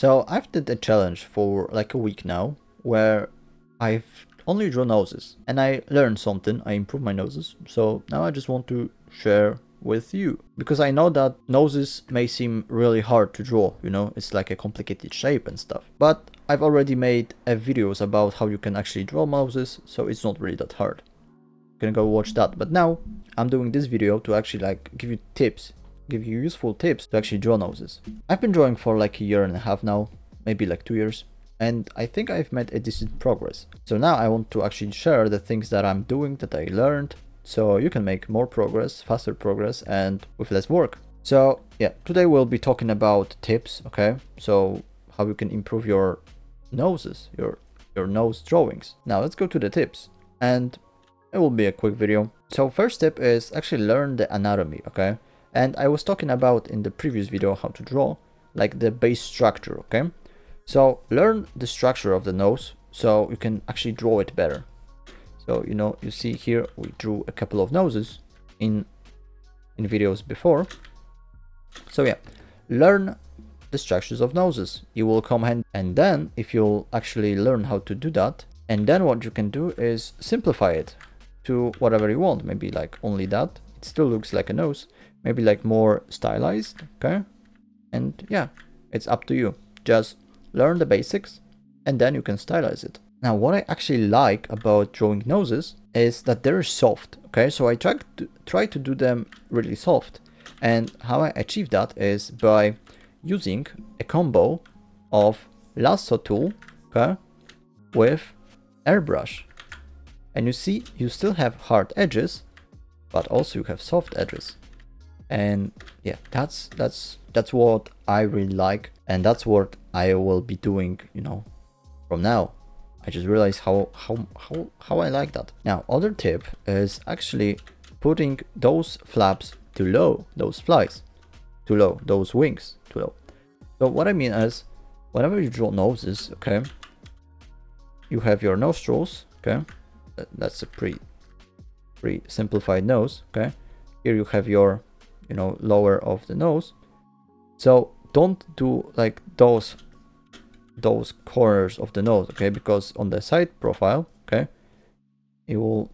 So I've did a challenge for like a week now where I've only drawn noses and I learned something, I improved my noses. So now I just want to share with you because I know that noses may seem really hard to draw, you know, it's like a complicated shape and stuff. But I've already made videos about how you can actually draw noses, so it's not really that hard. You can go watch that. But now I'm doing this video to actually like give you tips, give you useful tips to actually draw noses. I've been drawing for like a year and a half now, maybe like 2 years, and I think I've made a decent progress. So now I want to actually share the things that I'm doing, that I learned, so you can make more progress, faster progress, and with less work. So yeah, today we'll be talking about tips, okay? So how you can improve your noses, your nose drawings. Now let's go to the tips, and it will be a quick video. So first tip is actually learn the anatomy, okay? And I was talking about in the previous video how to draw, like the base structure, okay? So learn the structure of the nose so you can actually draw it better. So, you know, you see here we drew a couple of noses in videos before. So yeah, learn the structures of noses. It will come hand, and then if you'll actually learn how to do that, and then what you can do is simplify it to whatever you want. Maybe like only that, it still looks like a nose, maybe like more stylized, okay? And yeah, it's up to you. Just learn the basics and then you can stylize it. Now what I actually like about drawing noses is that they're soft, okay? So I try to do them really soft, and how I achieve that is by using a combo of lasso tool, okay, with airbrush. And you see, you still have hard edges, but also you have soft edges. And yeah, that's what I really like, and that's what I will be doing, you know, from now. I just realized how I like that. Now, other tip is actually putting those flaps too low, those flies too low, those wings too low. So what I mean is, whenever you draw noses, okay, you have your nostrils, okay, that's a pretty simplified nose, okay. Here you have your, you know, lower of the nose. So don't do like those corners of the nose, okay, because on the side profile, okay, it will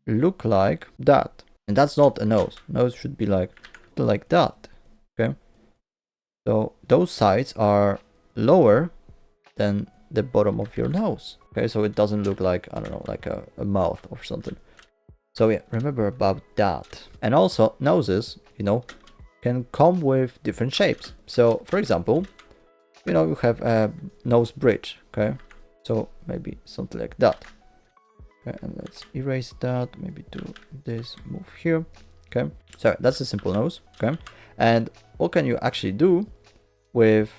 look like that, and that's not a nose. Nose should be like that, okay. So those sides are lower than the bottom of your nose, okay, so it doesn't look like, I don't know, like a mouth or something. So yeah, remember about that. And also noses, you know, can come with different shapes. So for example, you know, you have a nose bridge, okay? So maybe something like that. Okay, and let's erase that, maybe do this, move here, okay? So that's a simple nose, okay? And what can you actually do with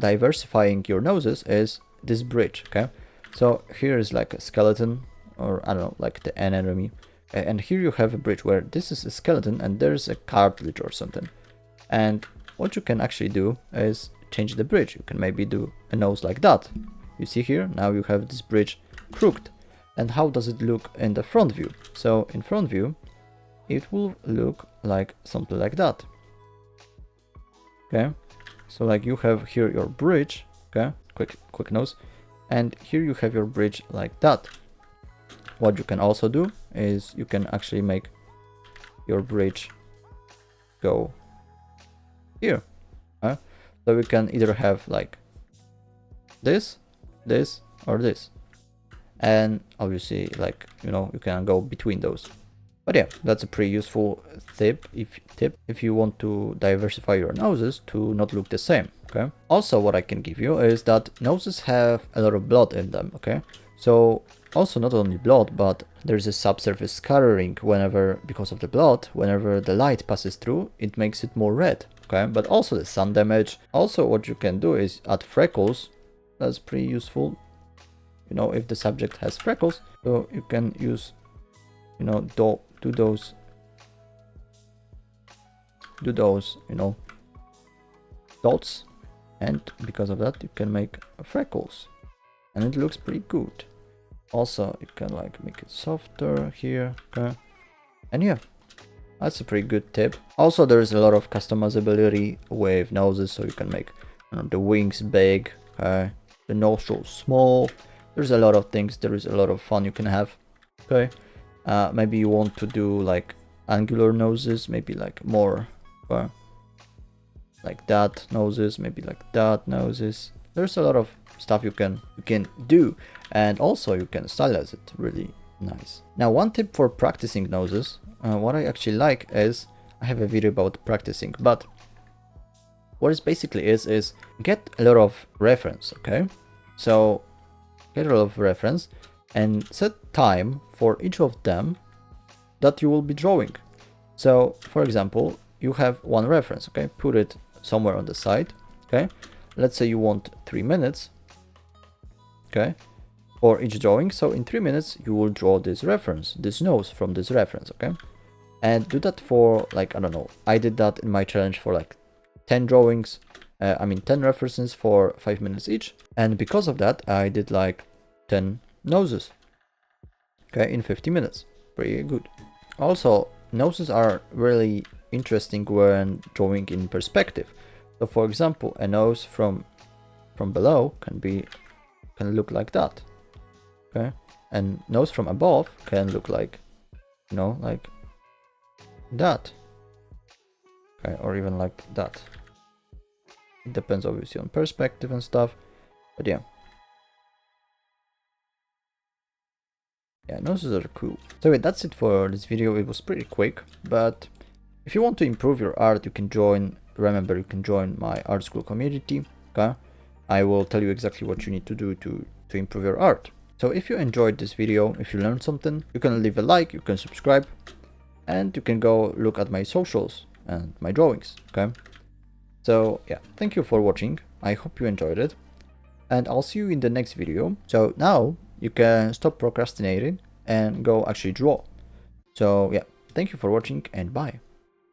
diversifying your noses is this bridge, okay? So here is like a skeleton, or I don't know, like the anatomy. And here you have a bridge where this is a skeleton and there's a cartilage or something. And what you can actually do is change the bridge. You can maybe do a nose like that. You see here, now you have this bridge crooked. And how does it look in the front view? So in front view, it will look like something like that. Okay, so like you have here your bridge, okay, quick nose, and here you have your bridge like that. What you can also do is you can actually make your bridge go here. So we can either have like this, or this. And obviously, like, you know, you can go between those. But yeah, that's a pretty useful tip if you want to diversify your noses to not look the same, okay? Also, what I can give you is that noses have a lot of blood in them, okay? So also not only blood, but there's a subsurface scarring because of the blood, whenever the light passes through, it makes it more red, okay? But also the sun damage. Also what you can do is add freckles. That's pretty useful, you know, if the subject has freckles. So you can use, you know, do those, you know, dots, and because of that you can make freckles, and it looks pretty good. Also you can like make it softer here, okay? And yeah, that's a pretty good tip. Also there's a lot of customizability with noses, so you can make the wings big, okay, the nostrils small. There's a lot of things, there is a lot of fun you can have, okay. Maybe you want to do like angular noses, maybe like more like that noses, maybe like that noses. There's a lot of stuff you can do, and also you can stylize it really nice. Now, one tip for practicing noses, what I actually like is, I have a video about practicing, but what it basically is get a lot of reference, okay? So get a lot of reference and set time for each of them that you will be drawing. So for example, you have one reference, okay? Put it somewhere on the side, okay? Let's say you want 3 minutes, okay, for each drawing. So in 3 minutes you will draw this reference, this nose from this reference, okay? And do that for like, I don't know, I did that in my challenge for like 10 drawings, 10 references for 5 minutes each. And because of that, I did like 10 noses, okay, in 50 minutes. Pretty good. Also, noses are really interesting when drawing in perspective. So for example, a nose from below can look like that, okay, and nose from above can look like, you know, like that, okay, or even like that. It depends obviously on perspective and stuff, but yeah, noses are cool. So wait, that's it for this video. It was pretty quick, but if you want to improve your art, you can join, remember, you can join my art school community, okay? I will tell you exactly what you need to do to improve your art. So if you enjoyed this video, if you learned something, you can leave a like, you can subscribe, and you can go look at my socials and my drawings, okay? So yeah, thank you for watching. I hope you enjoyed it, and I'll see you in the next video. So now you can stop procrastinating and go actually draw. So yeah, thank you for watching and bye.